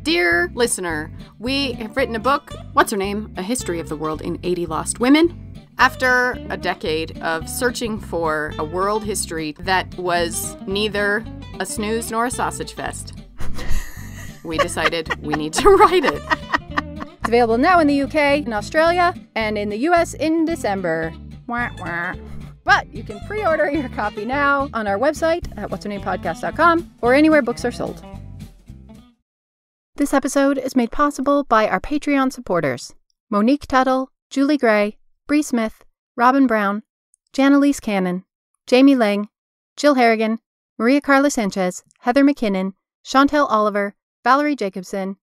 Dear listener, we have written a book, What's Her Name? A History of the World in 80 Lost Women. After a decade of searching for a world history that was neither a snooze nor a sausage fest, we decided we need to write it. It's available now in the UK, in Australia, and in the US in December. Wah, wah. But you can pre-order your copy now on our website at what'shernamepodcast.com or anywhere books are sold. This episode is made possible by our Patreon supporters: Monique Tuttle, Julie Gray, Bree Smith, Robin Brown, Janelise Cannon, Jamie Lang, Jill Harrigan, Maria Carla Sanchez, Heather McKinnon, Chantel Oliver, Valerie Jacobson,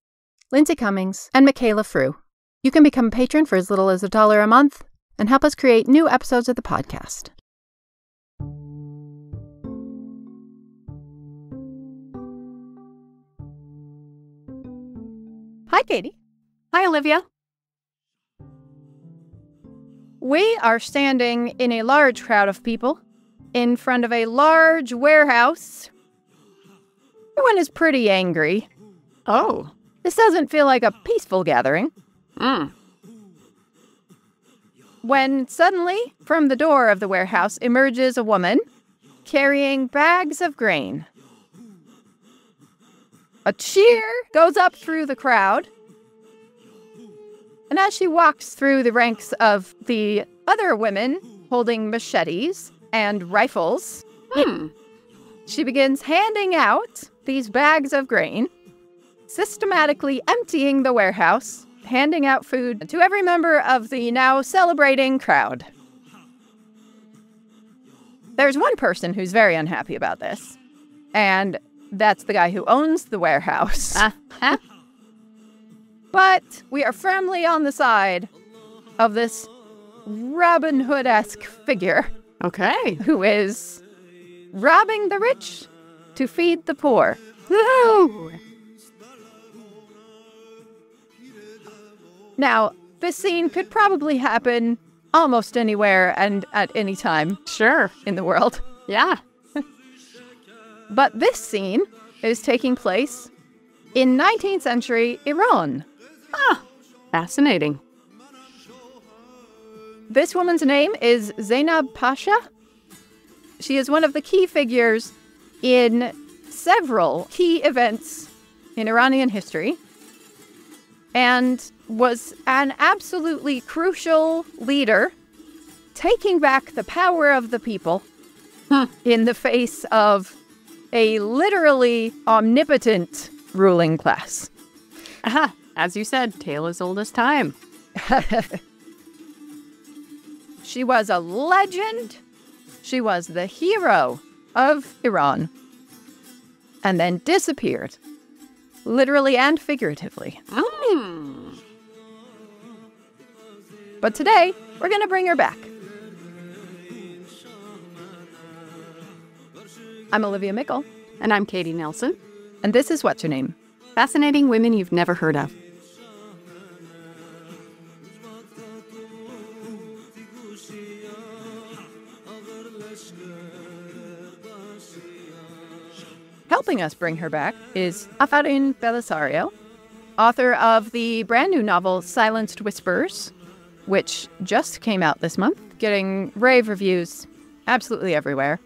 Lindsay Cummings, and Michaela Frew. You can become a patron for as little as $1 a month and help us create new episodes of the podcast. Hi, Katie. Hi, Olivia. We are standing in a large crowd of people in front of a large warehouse. Everyone is pretty angry. Oh. This doesn't feel like a peaceful gathering. When suddenly, from the door of the warehouse emerges a woman carrying bags of grain. A cheer goes up through the crowd. And as she walks through the ranks of the other women holding machetes and rifles, she begins handing out these bags of grain, systematically emptying the warehouse, handing out food to every member of the now celebrating crowd. There's one person who's very unhappy about this, and that's the guy who owns the warehouse. But we are firmly on the side of this Robin Hood-esque figure. Okay. Who is robbing the rich to feed the poor. Woo! Now, this scene could probably happen almost anywhere and at any time. Sure. In the world. Yeah. But this scene is taking place in 19th century Iran. Ah, fascinating. This woman's name is Zainab Pasha. She is one of the key figures in several key events in Iranian history and was an absolutely crucial leader taking back the power of the people in the face of a literally omnipotent ruling class. Aha. As you said, tale as old as time. She was a legend. She was the hero of Iran. And then disappeared. Literally and figuratively. But today, we're going to bring her back. I'm Olivia Mickle. And I'm Katie Nelson. And this is What's Her Name? Fascinating women you've never heard of. Helping us bring her back is Afarin Bellisario, author of the brand new novel Silenced Whispers, which just came out this month, getting rave reviews absolutely everywhere.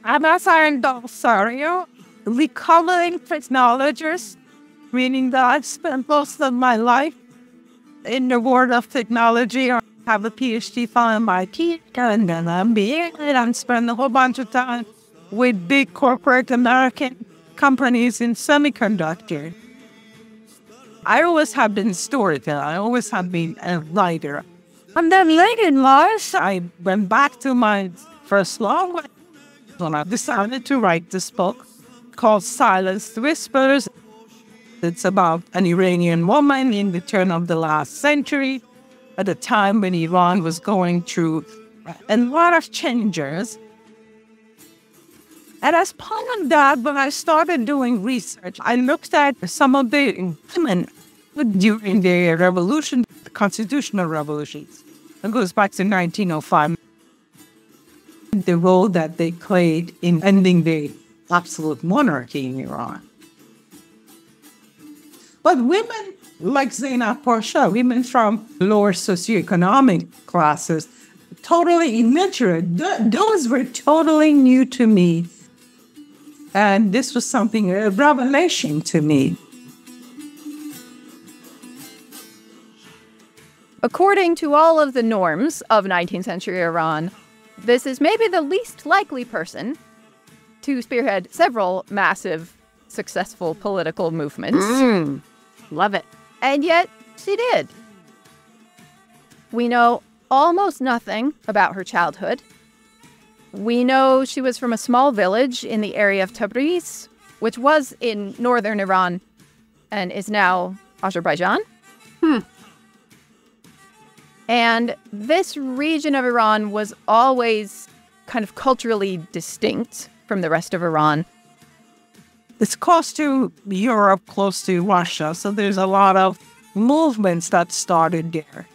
I'm Afarin Bellisario, recovering technologist, meaning that I've spent most of my life in the world of technology. I have a PhD from MIT and an MBA, and I spent a whole bunch of time with big corporate American companies in semiconductor. I always have been a storyteller. I always have been a writer. And then late in life, I went back to my first love when I decided to write this book called Silenced Whispers. It's about an Iranian woman in the turn of the last century, at a time when Iran was going through a lot of changes. And as part of that, when I started doing research, I looked at some of the women during the revolution, the constitutional revolutions. It goes back to 1905. The role that they played in ending the absolute monarchy in Iran. But women like Zainab Pasha, women from lower socioeconomic classes, totally illiterate. Those were totally new to me. And this was something, a revelation to me. According to all of the norms of 19th century Iran, this is maybe the least likely person to spearhead several massive, successful political movements. Love it. And yet, she did. We know almost nothing about her childhood. We know she was from a small village in the area of Tabriz, which was in northern Iran and is now Azerbaijan. And this region of Iran was always kind of culturally distinct from the rest of Iran. It's close to Europe, close to Russia, so there's a lot of movements that started there.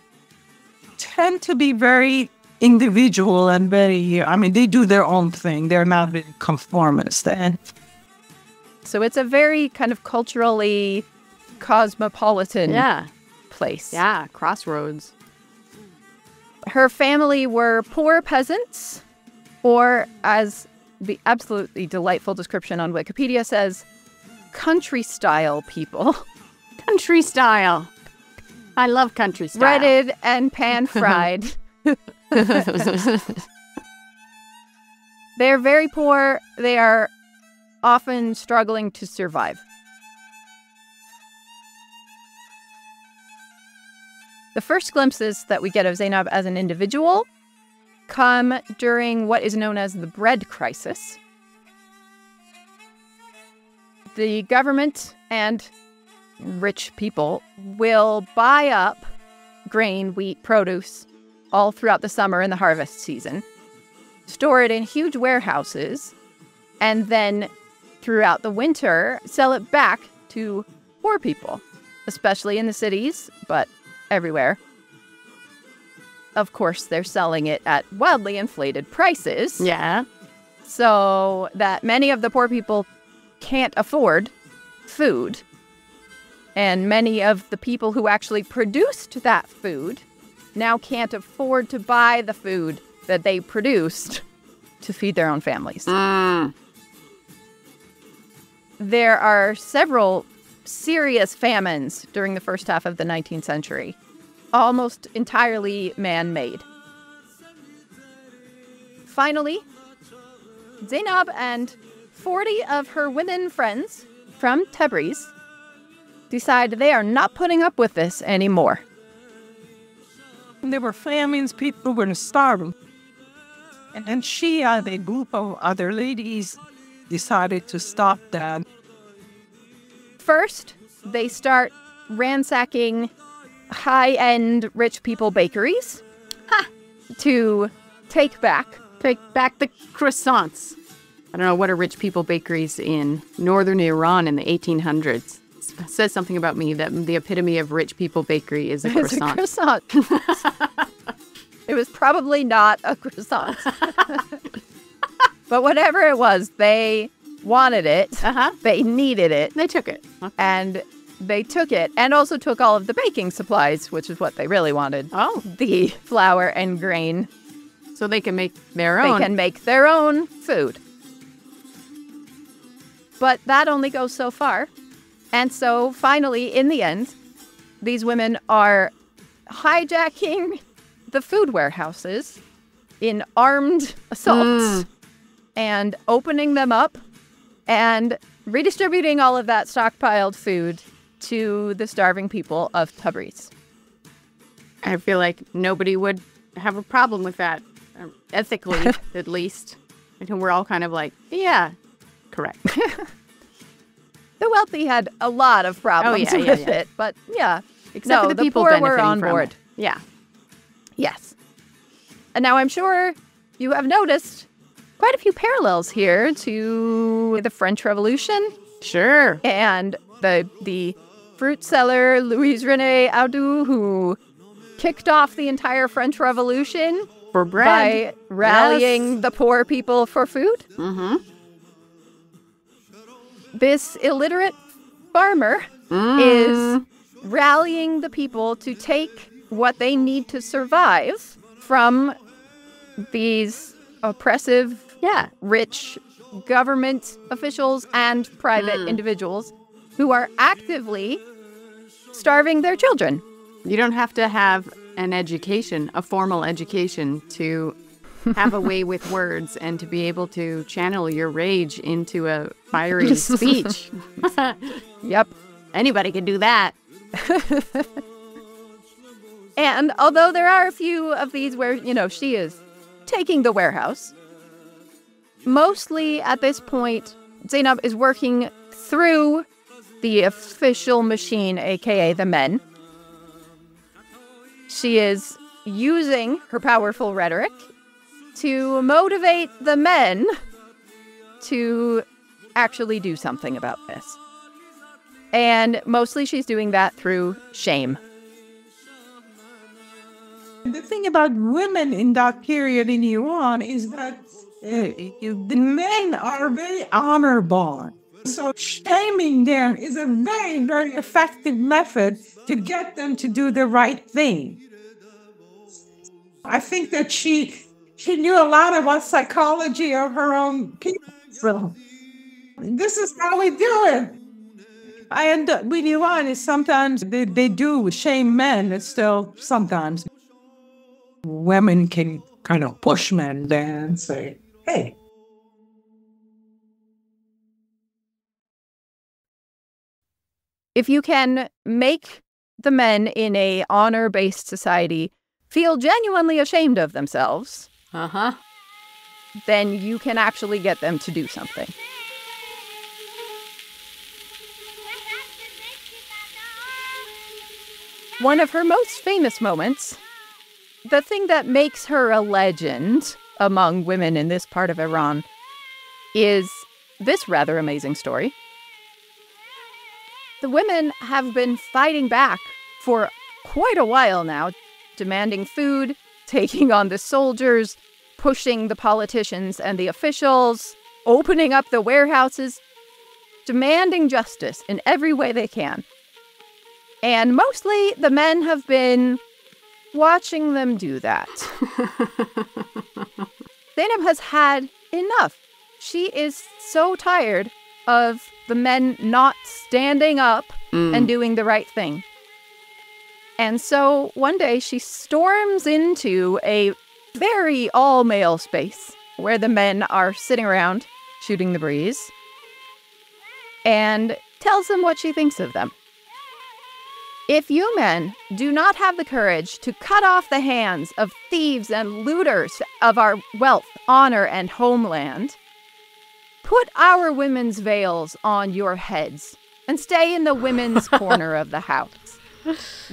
Tend to be very individual and very, they do their own thing. They're not very conformist. And so it's a very kind of culturally cosmopolitan place. Yeah, crossroads. Her family were poor peasants, or as the absolutely delightful description on Wikipedia says, country-style people. Country style. I love country style. Breaded and pan-fried. They're very poor. They are often struggling to survive. The first glimpses that we get of Zainab as an individual come during what is known as the bread crisis. The government and rich people will buy up grain, wheat, produce all throughout the summer and the harvest season, store it in huge warehouses, and then throughout the winter sell it back to poor people, especially in the cities, but everywhere. Of course, they're selling it at wildly inflated prices. Yeah. So that many of the poor people can't afford food. And many of the people who actually produced that food now can't afford to buy the food that they produced to feed their own families. There are several serious famines during the first half of the 19th century, almost entirely man-made. Finally, Zainab and 40 of her women friends from Tabriz decide they are not putting up with this anymore. There were famines, people were starving. And then she and a group of other ladies decided to stop that. First, they start ransacking high-end rich people bakeries to take back the croissants. I don't know, what are rich people bakeries in northern Iran in the 1800s? It says something about me that the epitome of rich people bakery is a croissant. It's a croissant. It was probably not a croissant. But whatever it was, they wanted it. They needed it. They took it. Okay. And they took it and also took all of the baking supplies, which is what they really wanted. Oh. The flour and grain. So they can make their own. They can make their own food. But that only goes so far. And so finally, in the end, these women are hijacking the food warehouses in armed assaults and opening them up and redistributing all of that stockpiled food to the starving people of Tabriz. I feel like nobody would have a problem with that, ethically at least. And we're all kind of like, yeah, correct. The wealthy had a lot of problems with it, but Except for the people poor were benefiting on from board. it. Yeah. Yes. And now I'm sure you have noticed quite a few parallels here to the French Revolution. Sure. And the fruit seller Louise René Audou, who kicked off the entire French Revolution for bread by rallying the poor people for food. Mm-hmm. This illiterate farmer is rallying the people to take what they need to survive from these oppressive, rich government officials and private individuals who are actively starving their children. You don't have to have an education, a formal education, to have a way with words and to be able to channel your rage into a fiery speech. Yep. Anybody can do that. And although there are a few of these where, she is taking the warehouse, mostly at this point, Zainab is working through the official machine, aka the men. She is using her powerful rhetoric to motivate the men to actually do something about this. And mostly she's doing that through shame. The thing about women in that period in Iran is that the men are very honorable. So shaming them is a very, very effective method to get them to do the right thing. I think that she knew a lot about psychology of her own people. So this is how we do it. I end up with Iran is sometimes they do shame men. It's still sometimes women can kind of push men there and say, hey. If you can make the men in a honor-based society feel genuinely ashamed of themselves, then you can actually get them to do something. One of her most famous moments, the thing that makes her a legend among women in this part of Iran, is this rather amazing story. The women have been fighting back for quite a while now, demanding food, taking on the soldiers, pushing the politicians and the officials, opening up the warehouses, demanding justice in every way they can. And mostly the men have been watching them do that. Zainab has had enough. She is so tired of the men not standing up and doing the right thing. And so one day she storms into a very all-male space where the men are sitting around shooting the breeze and tells them what she thinks of them. If you men do not have the courage to cut off the hands of thieves and looters of our wealth, honor, and homeland, put our women's veils on your heads and stay in the women's corner of the house.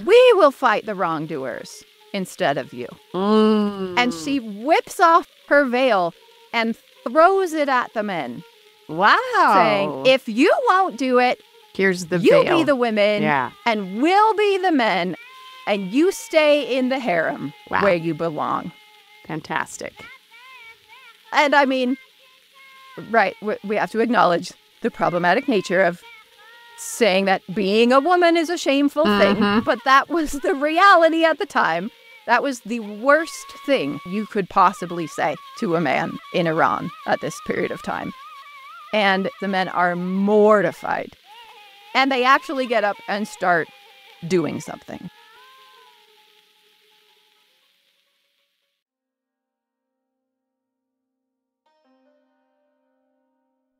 We will fight the wrongdoers instead of you. And she whips off her veil and throws it at the men. Wow. Saying, if you won't do it, here's the you veil. be the women, and we'll be the men, and you stay in the harem where you belong. Fantastic. And I mean, right, we have to acknowledge the problematic nature of saying that being a woman is a shameful thing, but that was the reality at the time. That was the worst thing you could possibly say to a man in Iran at this period of time. And the men are mortified. And they actually get up and start doing something.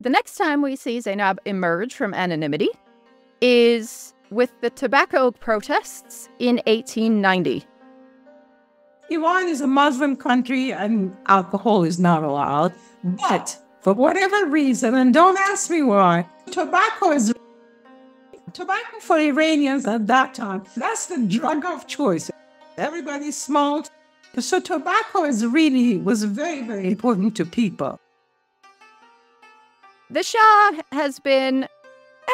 The next time we see Zainab emerge from anonymity is with the tobacco protests in 1890. Iran is a Muslim country and alcohol is not allowed. But for whatever reason, and don't ask me why, tobacco for Iranians at that time, that's the drug of choice. Everybody smoked. So tobacco was very, very important to people. The Shah has been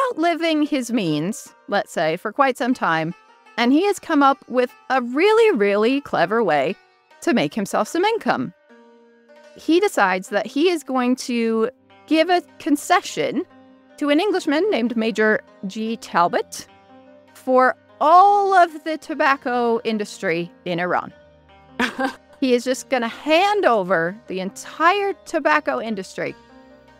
outliving his means, let's say, for quite some time, and he has come up with a really, really clever way to make himself some income. He decides that he is going to give a concession to an Englishman named Major G. Talbot, for all of the tobacco industry in Iran. He is just going to hand over the entire tobacco industry,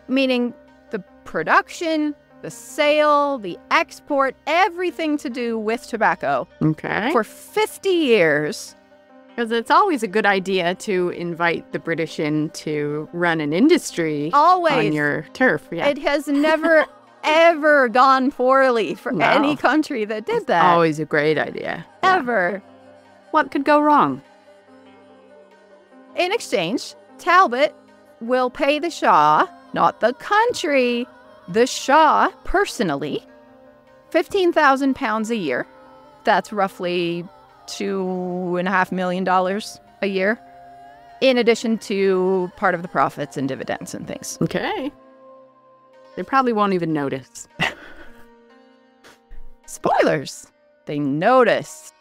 meaning the production, the sale, the export, everything to do with tobacco. Okay. For 50 years. Because it's always a good idea to invite the British in to run an industry Always. on your turf. Yeah. It has never, ever gone poorly for any country that did that. Always a great idea. Ever. What could go wrong? In exchange, Talbot will pay the Shah, not the country, the Shah personally, £15,000 a year. That's roughly $2.5 million a year, in addition to part of the profits and dividends and things. Okay. They probably won't even notice. Spoilers. They notice.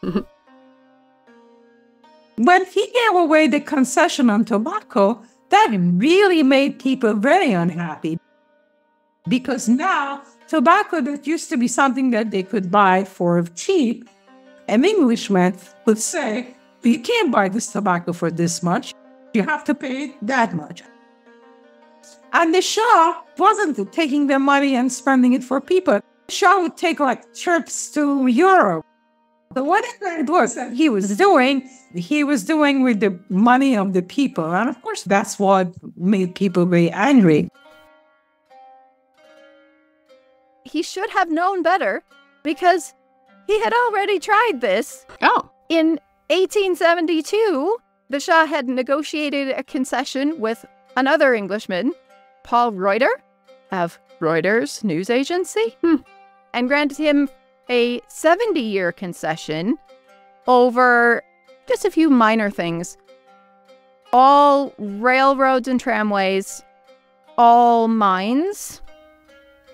When he gave away the concession on tobacco, that really made people very unhappy. Because now, tobacco that used to be something that they could buy for cheap, an Englishman would say, you can't buy this tobacco for this much. You have to pay that much. And the Shah wasn't taking their money and spending it for people. The Shah would take trips to Europe. So whatever it was that he was doing with the money of the people. And of course, that's what made people very angry. He should have known better because he had already tried this. Oh. In 1872, the Shah had negotiated a concession with another Englishman, Paul Reuter, of Reuters news agency, and granted him a 70-year concession over just a few minor things. All railroads and tramways, all mines,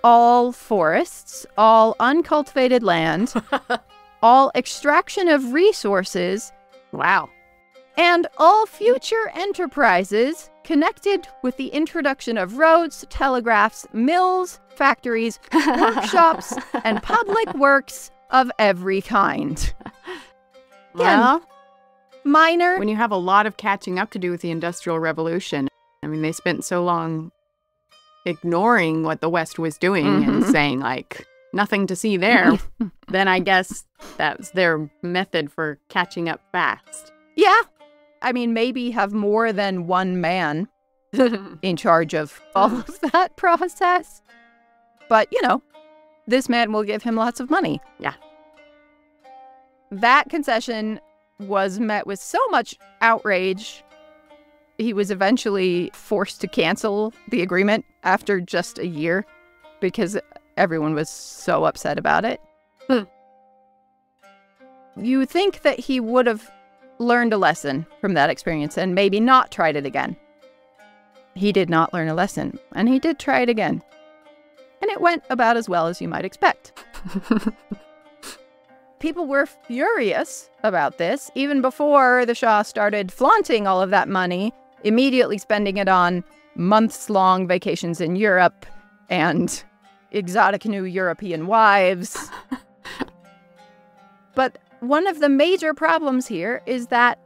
all forests, all uncultivated land, all extraction of resources. Wow. And all future enterprises connected with the introduction of roads, telegraphs, mills, factories, workshops, and public works of every kind. Well, minor. when you have a lot of catching up to do with the Industrial Revolution, I mean, they spent so long ignoring what the West was doing and saying, nothing to see there, then I guess that's their method for catching up fast. Yeah. I mean, maybe have more than one man in charge of all of that process. But, this man will give him lots of money. Yeah. That concession was met with so much outrage, he was eventually forced to cancel the agreement after just a year because everyone was so upset about it. You think that he would have learned a lesson from that experience and maybe not tried it again. He did not learn a lesson, and he did try it again. And it went about as well as you might expect. People were furious about this, even before the Shah started flaunting all of that money, immediately spending it on months-long vacations in Europe and exotic new European wives. But one of the major problems here is that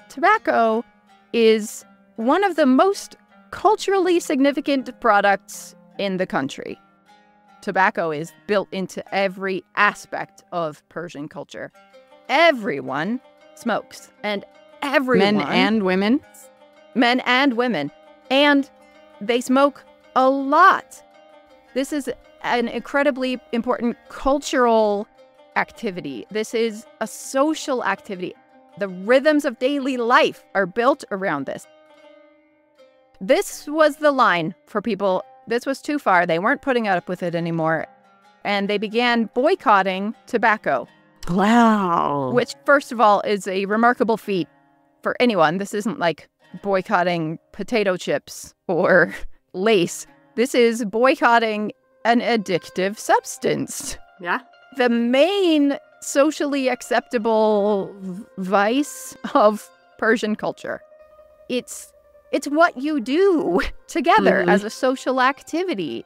tobacco is one of the most culturally significant products in the country. Tobacco is built into every aspect of Persian culture. Everyone smokes, and everyone... Men and women? Men and women. And they smoke a lot. This is an incredibly important cultural activity. This is a social activity. The rhythms of daily life are built around this. This was the line for people. This was too far. They weren't putting up with it anymore. And they began boycotting tobacco. Wow. Which, first of all, is a remarkable feat for anyone. This isn't like boycotting potato chips or lace. This is boycotting an addictive substance. Yeah. The main socially acceptable vice of Persian culture. It's what you do together as a social activity.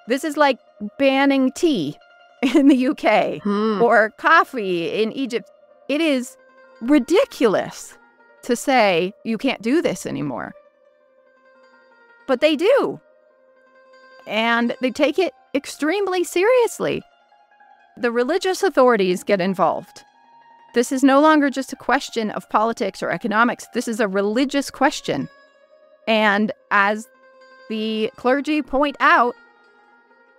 This is like banning tea in the UK or coffee in Egypt. It is ridiculous to say you can't do this anymore. But they do. And they take it extremely seriously. The religious authorities get involved. This is no longer just a question of politics or economics. This is a religious question. And as the clergy point out,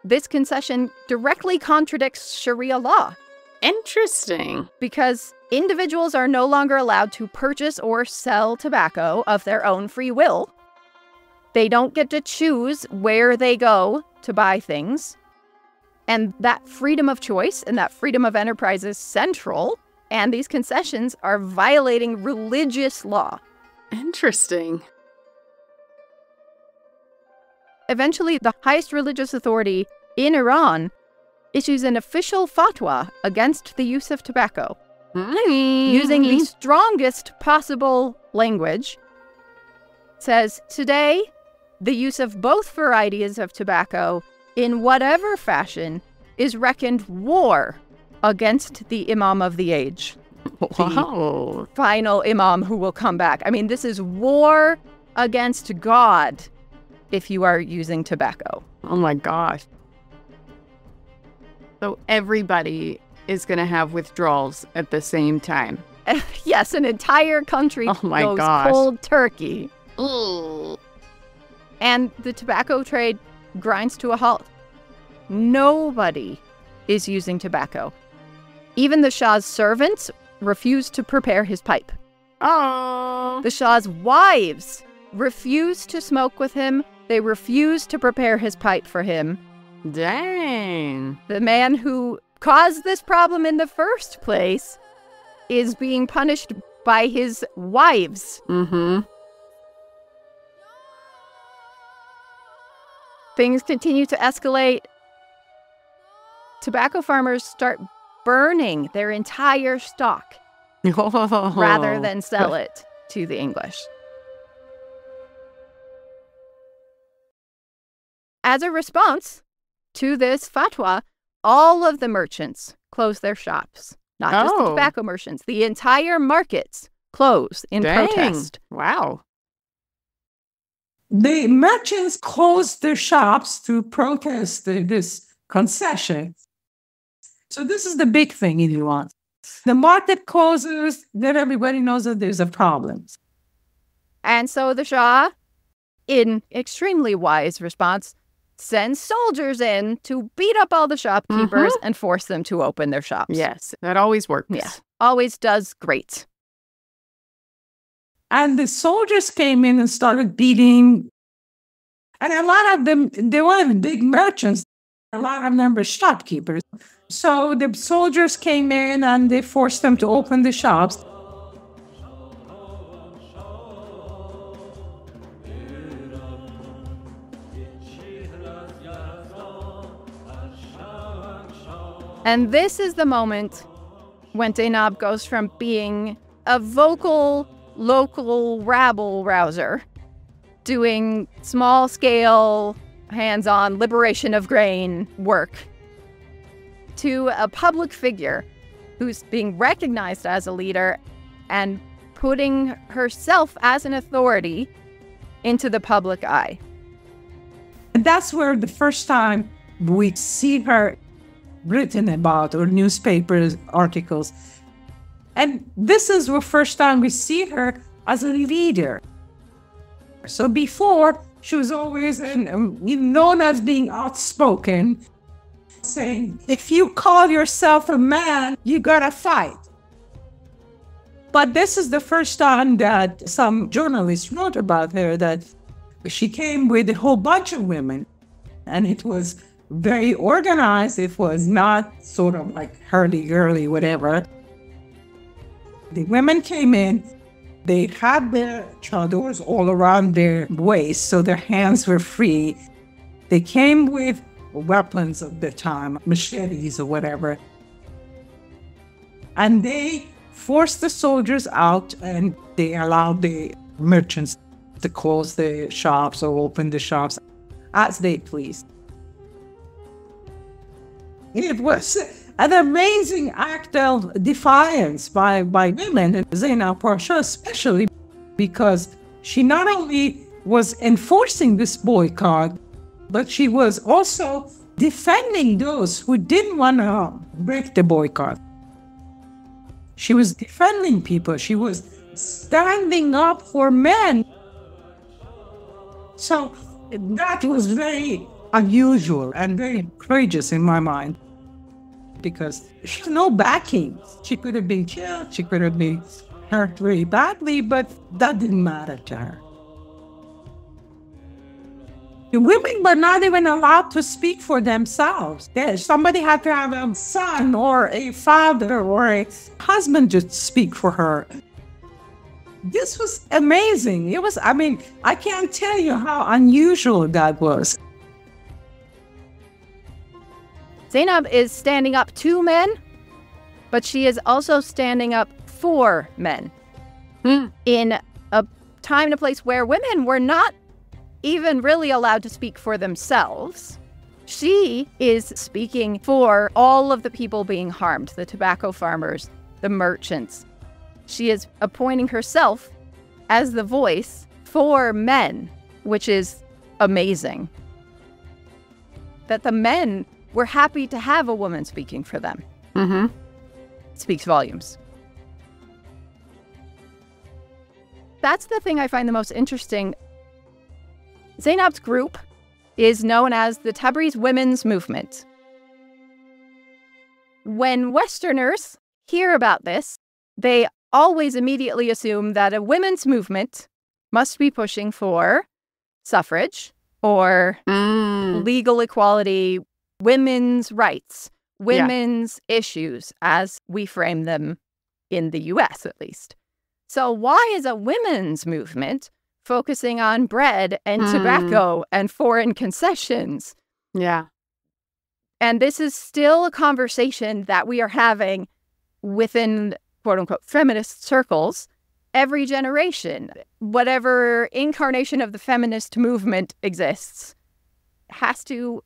this concession directly contradicts Sharia law. Interesting. Because individuals are no longer allowed to purchase or sell tobacco of their own free will. They don't get to choose where they go to buy things. And that freedom of choice and that freedom of enterprise is central. And these concessions are violating religious law. Interesting. Eventually, the highest religious authority in Iran issues an official fatwa against the use of tobacco, using the strongest possible language. It says, today, the use of both varieties of tobacco in whatever fashion is reckoned war against the Imam of the age. Wow. The final Imam who will come back. I mean, this is war against God if you are using tobacco. Oh my gosh. So everybody is going to have withdrawals at the same time. Yes, an entire country goes cold turkey. Ugh. And the tobacco trade grinds to a halt. Nobody is using tobacco. Even the Shah's servants refuse to prepare his pipe. Oh. The Shah's wives refuse to smoke with him. They refuse to prepare his pipe for him. Dang. The man who caused this problem in the first place is being punished by his wives. Things continue to escalate. Tobacco farmers start burning their entire stock rather than sell it to the English. As a response to this fatwa, all of the merchants close their shops. Not just the tobacco merchants. The entire markets close in protest. Wow. The merchants closed their shops to protest this concession. So this is the big thing in Iran. The market closes, then everybody knows that there's a problem. And so the Shah, in extremely wise response, sends soldiers in to beat up all the shopkeepers and force them to open their shops. Yes, that always works. Yeah, always does great. And the soldiers came in and started beating. And a lot of them, they weren't big merchants. A lot of them were shopkeepers. So the soldiers came in and they forced them to open the shops. And this is the moment when Zeynab goes from being a vocal, local rabble-rouser, doing small-scale, hands-on liberation of grain work, to a public figure who's being recognized as a leader and putting herself as an authority into the public eye. And that's where the first time we see her written about, or newspapers, articles. And this is the first time we see her as a leader. So before, she was always known as being outspoken, saying, if you call yourself a man, you gotta fight. But this is the first time that some journalists wrote about her, that she came with a whole bunch of women, and it was very organized. It was not sort of like hurdy-gurdy, whatever. The women came in, they had their chadors all around their waist, so their hands were free. They came with weapons of the time, machetes or whatever. And they forced the soldiers out, and they allowed the merchants to close the shops or open the shops as they pleased. It was an amazing act of defiance by women, and Zainab Pasha especially, because she not only was enforcing this boycott, but she was also defending those who didn't want to break the boycott. She was defending people. She was standing up for men. So that was very unusual and very courageous in my mind, because she had no backing. She could have been killed, she could have been hurt very badly, but that didn't matter to her. The women were not even allowed to speak for themselves. Somebody had to have a son or a father or a husband to speak for her. This was amazing. I can't tell you how unusual that was. Zainab is standing up to men, but she is also standing up for men in a time and a place where women were not even really allowed to speak for themselves. She is speaking for all of the people being harmed, the tobacco farmers, the merchants. She is appointing herself as the voice for men, which is amazing. That the men were happy to have a woman speaking for them. Speaks volumes. That's the thing I find the most interesting. Zainab's group is known as the Tabriz Women's Movement. When Westerners hear about this, they always immediately assume that a women's movement must be pushing for suffrage or legal equality, women's rights, women's issues, as we frame them in the US at least. So why is a women's movement focusing on bread and tobacco and foreign concessions? Yeah. And this is still a conversation that we are having within quote-unquote feminist circles every generation. Whatever incarnation of the feminist movement exists has to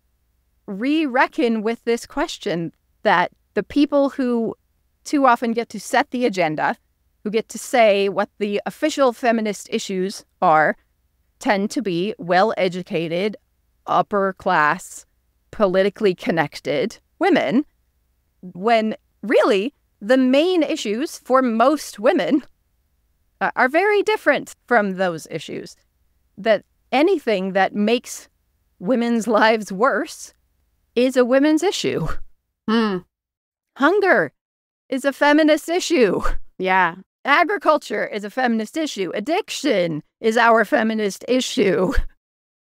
re-reckon with this question that the people who too often get to set the agenda, who get to say what the official feminist issues are, tend to be well-educated, upper-class, politically connected women, when really the main issues for most women are very different from those issues. That anything that makes women's lives worse is a women's issue. Hunger is a feminist issue. Yeah. Agriculture is a feminist issue. Addiction is our feminist issue.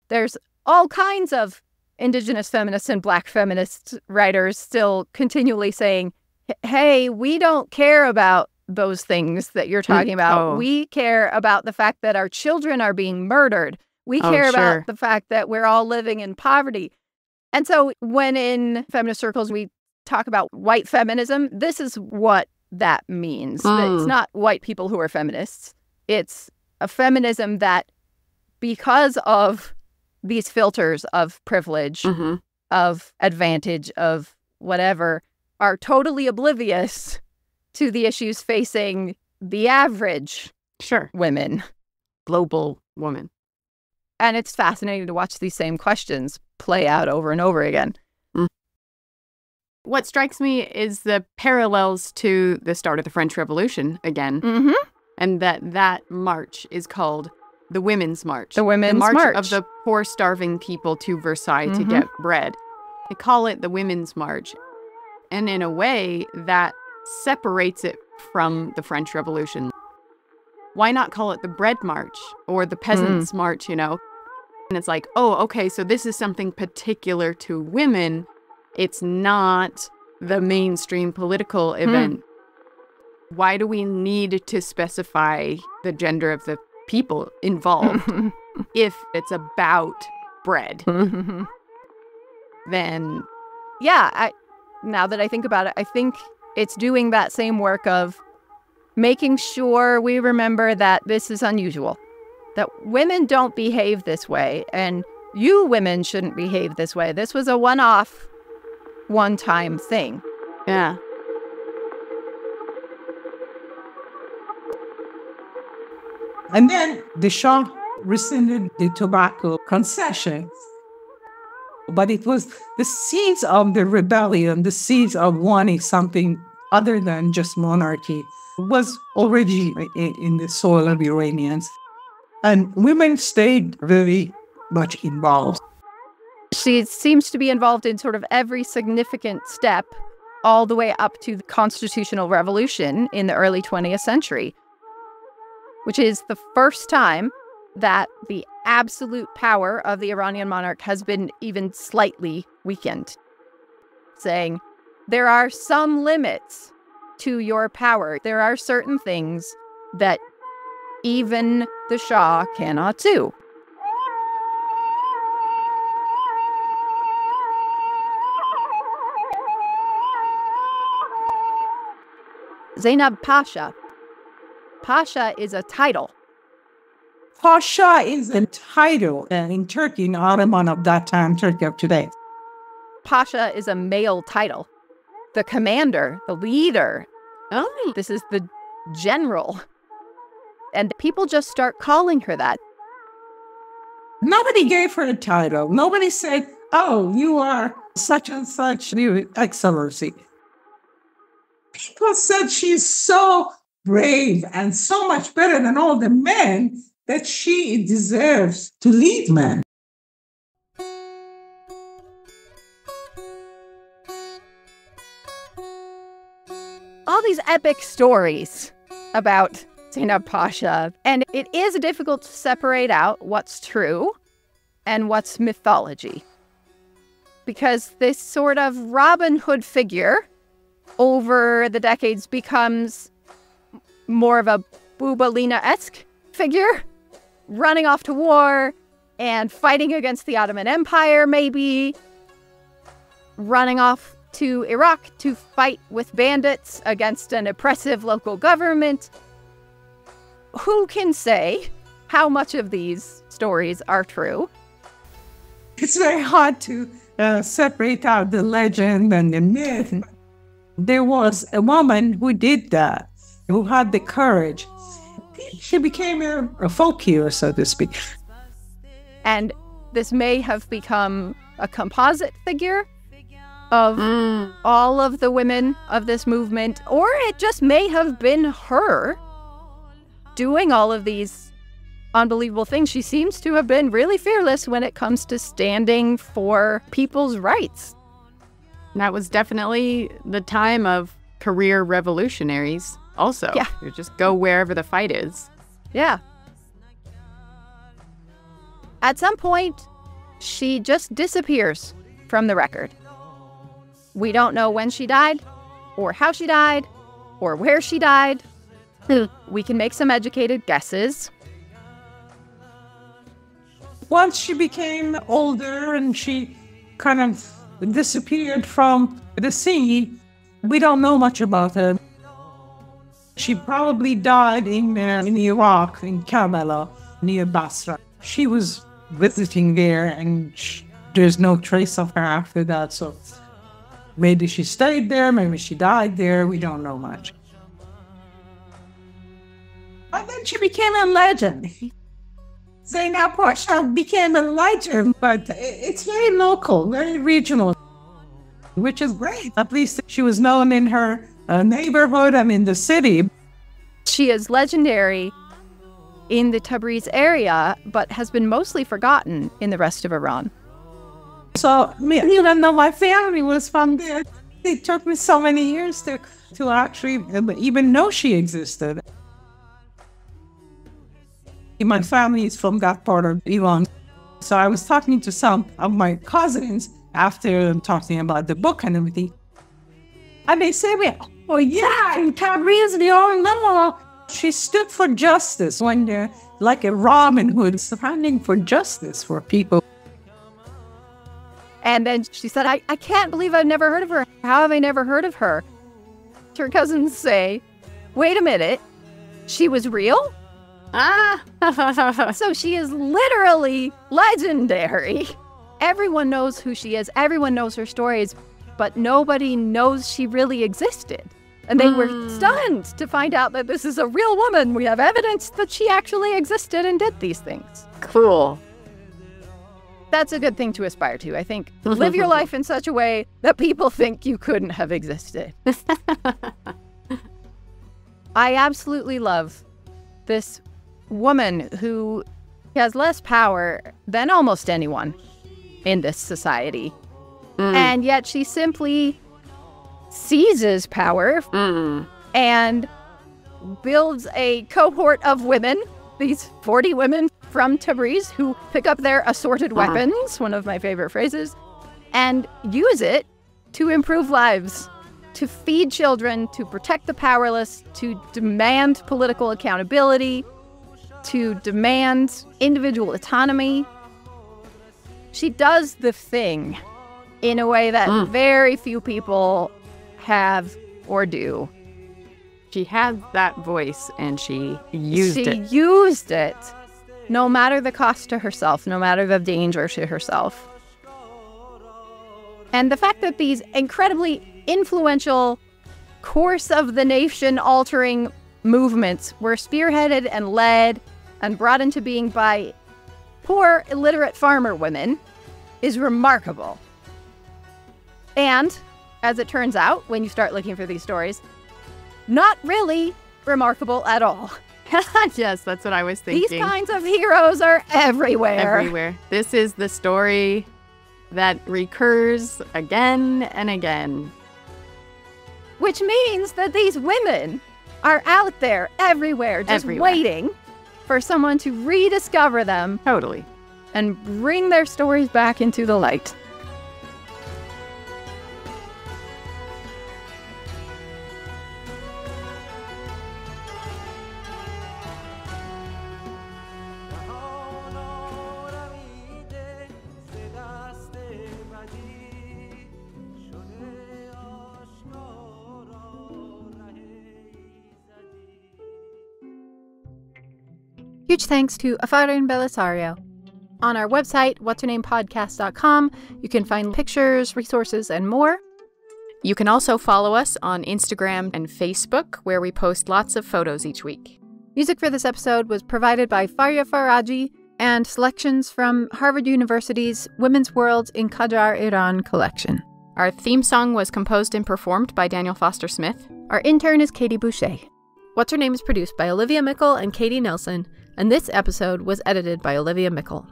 There's all kinds of indigenous feminists and Black feminist writers still continually saying, hey, we don't care about those things that you're talking about. We care about the fact that our children are being murdered. We care about the fact that we're all living in poverty. And so when in feminist circles we talk about white feminism, this is what that means. It's not white people who are feminists. It's a feminism that, because of these filters of privilege, of advantage, of whatever, are totally oblivious to the issues facing the average women. Global woman. And it's fascinating to watch these same questions play out over and over again. What strikes me is the parallels to the start of the French Revolution again. And that march is called the Women's March. The Women's March. Of the poor, starving people to Versailles to get bread. They call it the Women's March. And in a way, that separates it from the French Revolution. Why not call it the Bread March or the Peasants' March, you know? And it's like, oh, okay, so this is something particular to women. It's not the mainstream political event. Why do we need to specify the gender of the people involved if it's about bread? Then, yeah, now that I think about it, I think it's doing that same work of making sure we remember that this is unusual, that women don't behave this way, and you women shouldn't behave this way. This was a one-off. one-time thing. Yeah. And then the Shah rescinded the tobacco concession. But it was the seeds of the rebellion, the seeds of wanting something other than just monarchy, was already in the soil of Iranians. And women stayed very much involved. She seems to be involved in sort of every significant step all the way up to the constitutional revolution in the early 20th century, which is the first time that the absolute power of the Iranian monarch has been even slightly weakened, saying there are some limits to your power. There are certain things that even the Shah cannot do. Zainab Pasha. Pasha is a title. Pasha is a title in Turkey, in Ottoman of that time, Turkey of today. Pasha is a male title. The commander, the leader. Oh. This is the general. And people just start calling her that. Nobody gave her a title. Nobody said, oh, you are such and such, Your Excellency. People said she's so brave and so much better than all the men that she deserves to lead men. All these epic stories about Zeynab Pasha, and it is difficult to separate out what's true and what's mythology. Because this sort of Robin Hood figure over the decades becomes more of a Bouboulina-esque figure, running off to war and fighting against the Ottoman Empire, maybe running off to Iraq to fight with bandits against an oppressive local government. Who can say how much of these stories are true? It's very hard to separate out the legend and the myth. There was a woman who did that, who had the courage. She became a folk hero, so to speak. And this may have become a composite figure of all of the women of this movement, or it just may have been her doing all of these unbelievable things. She seems to have been really fearless when it comes to standing for people's rights. That was definitely the time of career revolutionaries also. Yeah. You just go wherever the fight is. Yeah. At some point, she just disappears from the record. We don't know when she died, or how she died, or where she died. We can make some educated guesses. Once she became older and she kind of disappeared from the scene, we don't know much about her. She probably died in Iraq, in Karbala, near Basra. She was visiting there, and there's no trace of her after that. So maybe she stayed there, maybe she died there. We don't know much. And then she became a legend. Zainab Pasha became a legend, but it's very local, very regional, which is great. At least she was known in her neighborhood and in the city. She is legendary in the Tabriz area, but has been mostly forgotten in the rest of Iran. So, even though my family was from there, it took me so many years to actually even know she existed. My family is from that part of Iran. So I was talking to some of my cousins after talking about the book and everything. And they say, oh yeah, in Tabriz, no. She stood for justice when they're like a Robin Hood, standing for justice for people. And then she said, I can't believe I've never heard of her. How have I never heard of her? Her cousins say, wait a minute, she was real? So she is literally legendary. Everyone knows who she is. Everyone knows her stories. but nobody knows she really existed. And they were stunned to find out that this is a real woman. We have evidence that she actually existed and did these things. Cool. That's a good thing to aspire to, I think. Live your life in such a way that people think you couldn't have existed. I absolutely love this woman who has less power than almost anyone in this society. And yet she simply seizes power and builds a cohort of women, these 40 women from Tabriz, who pick up their assorted weapons, one of my favorite phrases, and use it to improve lives, to feed children, to protect the powerless, to demand political accountability, to demand individual autonomy. She does the thing in a way that very few people have or do. She had that voice and she used it. She used it, no matter the cost to herself, no matter the danger to herself. And the fact that these incredibly influential, course of the nation altering movements were spearheaded and led and brought into being by poor, illiterate farmer women is remarkable. And, as it turns out, when you start looking for these stories, not really remarkable at all. Yes, that's what I was thinking. These kinds of heroes are everywhere. Everywhere. This is the story that recurs again and again. Which means that these women are out there everywhere, just waiting for someone to rediscover them. Totally. And bring their stories back into the light. Huge thanks to Afarin Bellisario. On our website, What'sHerNamePodcast.com, you can find pictures, resources, and more. You can also follow us on Instagram and Facebook, where we post lots of photos each week. Music for this episode was provided by Farya Faraji and selections from Harvard University's Women's Worlds in Qajar, Iran collection. Our theme song was composed and performed by Daniel Foster Smith. Our intern is Katie Boucher. What's Her Name is produced by Olivia Mickle and Katie Nelson, and this episode was edited by Olivia Mickle.